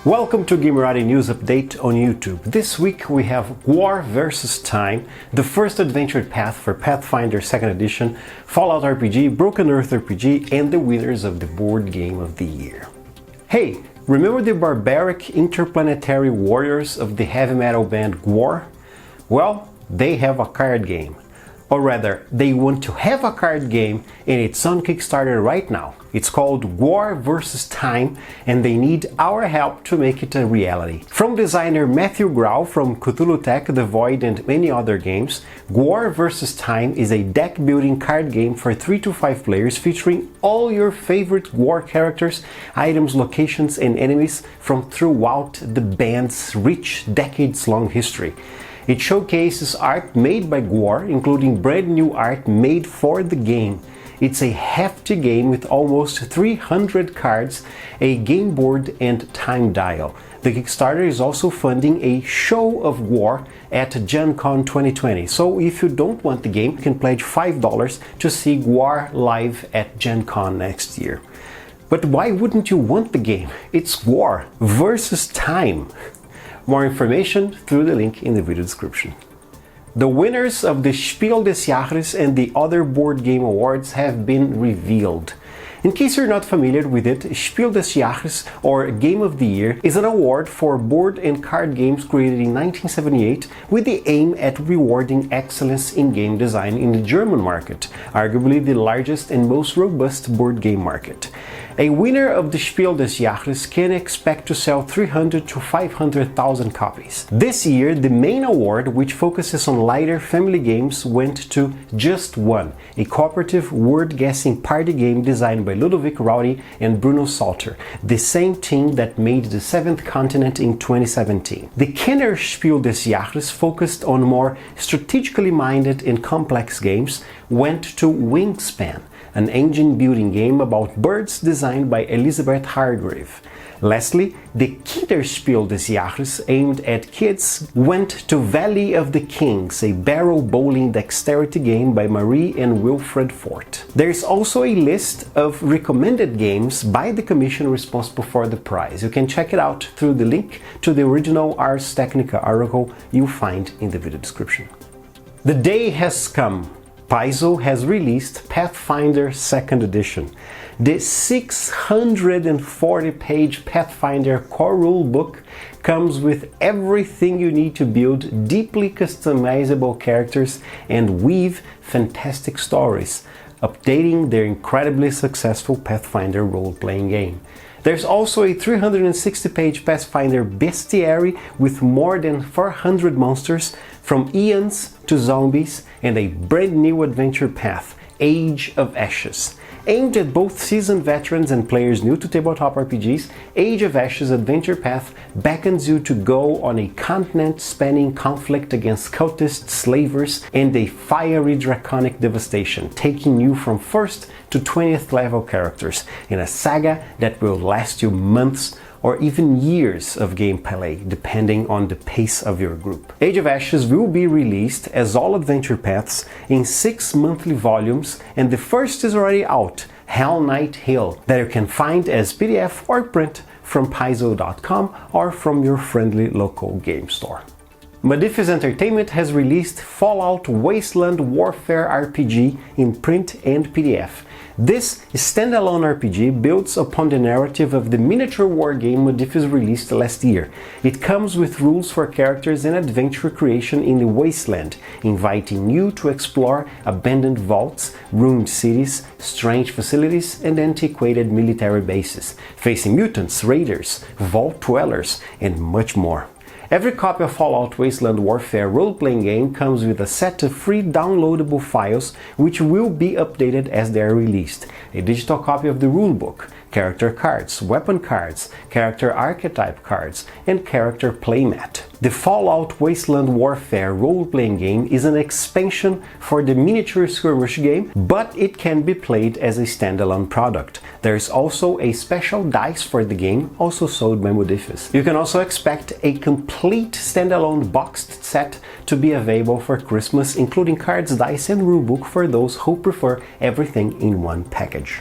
Welcome to Gamerati News Update on YouTube. This week we have GWAR vs. Time, the first adventure path for Pathfinder 2nd Edition, Fallout RPG, Broken Earth RPG, and the winners of the Board Game of the Year. Hey, remember the barbaric interplanetary warriors of the heavy metal band GWAR? Well, they have a card game. Or rather, they want to have a card game and it's on Kickstarter right now. It's called GWAR vs. Time and they need our help to make it a reality. From designer Matthew Grau from Cthulhu Tech, The Void and many other games, GWAR vs. Time is a deck building card game for 3 to 5 players featuring all your favorite GWAR characters, items, locations and enemies from throughout the band's rich decades-long history. It showcases art made by GWAR, including brand new art made for the game. It's a hefty game with almost 300 cards, a game board and time dial. The Kickstarter is also funding a show of GWAR at Gen Con 2020, so if you don't want the game, you can pledge $5 to see GWAR live at Gen Con next year. But why wouldn't you want the game? It's GWAR vs. Time. More information through the link in the video description. The winners of the Spiel des Jahres and the other board game awards have been revealed. In case you're not familiar with it, Spiel des Jahres, or Game of the Year, is an award for board and card games created in 1978 with the aim at rewarding excellence in game design in the German market, arguably the largest and most robust board game market. A winner of the Spiel des Jahres can expect to sell 300 to 500,000 copies. This year, the main award, which focuses on lighter family games, went to Just One, a cooperative word-guessing party game designed by Ludovic Rowdy and Bruno Salter, the same team that made The Seventh Continent in 2017. The Kenner Spiel des Jahres, focused on more strategically minded and complex games, went to Wingspan, an engine-building game about birds designed by Elizabeth Hargrave. Lastly, the Kinderspiel des Jahres, aimed at kids, went to Valley of the Kings, a barrel bowling dexterity game by Marie and Wilfred Fort. There's also a list of recommended games by the commission responsible for the prize. You can check it out through the link to the original Ars Technica article you'll find in the video description. The day has come. Paizo has released Pathfinder 2nd Edition. The 640-page Pathfinder core rule book comes with everything you need to build deeply customizable characters and weave fantastic stories, updating their incredibly successful Pathfinder role-playing game. There's also a 360-page Pathfinder bestiary with more than 400 monsters, from eons to zombies, and a brand new adventure path, Age of Ashes. Aimed at both seasoned veterans and players new to tabletop RPGs, Age of Ashes Adventure Path beckons you to go on a continent-spanning conflict against cultists, slavers, and a fiery draconic devastation, taking you from 1st to 20th level characters in a saga that will last you months or even years of gameplay, depending on the pace of your group. Age of Ashes will be released as all adventure paths in 6 monthly volumes, and the first is already out, Hell Knight Hill, that you can find as PDF or print from Paizo.com or from your friendly local game store. Modiphius Entertainment has released Fallout Wasteland Warfare RPG in print and PDF. This standalone RPG builds upon the narrative of the miniature war game Modiphius released last year. It comes with rules for characters and adventure creation in the Wasteland, inviting you to explore abandoned vaults, ruined cities, strange facilities, and antiquated military bases, facing mutants, raiders, vault dwellers, and much more. Every copy of Fallout Wasteland Warfare role-playing game comes with a set of free downloadable files which will be updated as they are released, a digital copy of the rulebook, character cards, weapon cards, character archetype cards, and character playmat. The Fallout Wasteland Warfare role-playing game is an expansion for the miniature skirmish game, but it can be played as a standalone product. There is also a special dice for the game, also sold by Modiphius. You can also expect a complete standalone boxed set to be available for Christmas, including cards, dice, and rulebook for those who prefer everything in one package.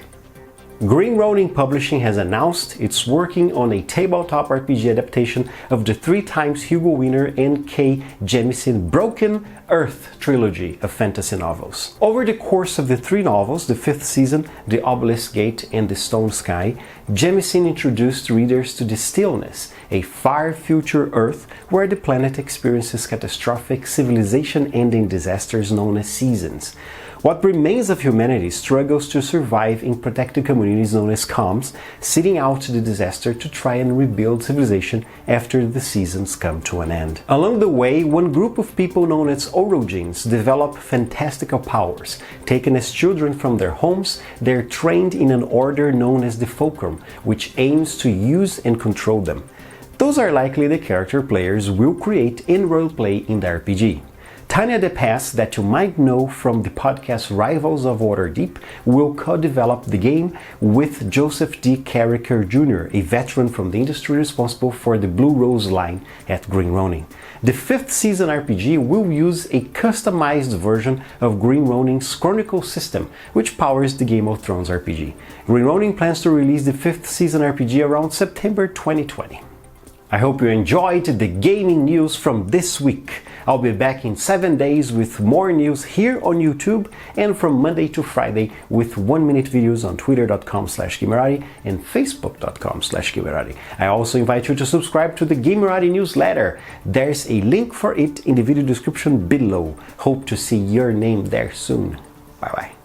Green Ronin Publishing has announced it's working on a tabletop RPG adaptation of the 3x Hugo winner N.K. Jemisin Broken Earth trilogy of fantasy novels. Over the course of the 3 novels, the 5th season, The Obelisk Gate and The Stone Sky, Jemisin introduced readers to the Stillness, a far future Earth where the planet experiences catastrophic civilization-ending disasters known as seasons. What remains of humanity struggles to survive in protected communities known as comms, sitting out the disaster to try and rebuild civilization after the seasons come to an end. Along the way, one group of people known as Orogins develop fantastical powers. Taken as children from their homes, they're trained in an order known as the Fulcrum, which aims to use and control them. Those are likely the character players will create and roleplay in the RPG. Tanya De Pass, that you might know from the podcast Rivals of Waterdeep, will co-develop the game with Joseph D. Carricker Jr., a veteran from the industry responsible for the Blue Rose line at Green Ronin. The 5th season RPG will use a customized version of Green Ronin's Chronicle system, which powers the Game of Thrones RPG. Green Ronin plans to release the 5th season RPG around September 2020. I hope you enjoyed the gaming news from this week. I'll be back in 7 days with more news here on YouTube and from Monday to Friday with 1-minute videos on twitter.com/Gamerati and facebook.com/Gamerati. I also invite you to subscribe to the Gamerati newsletter. There's a link for it in the video description below. Hope to see your name there soon. Bye bye.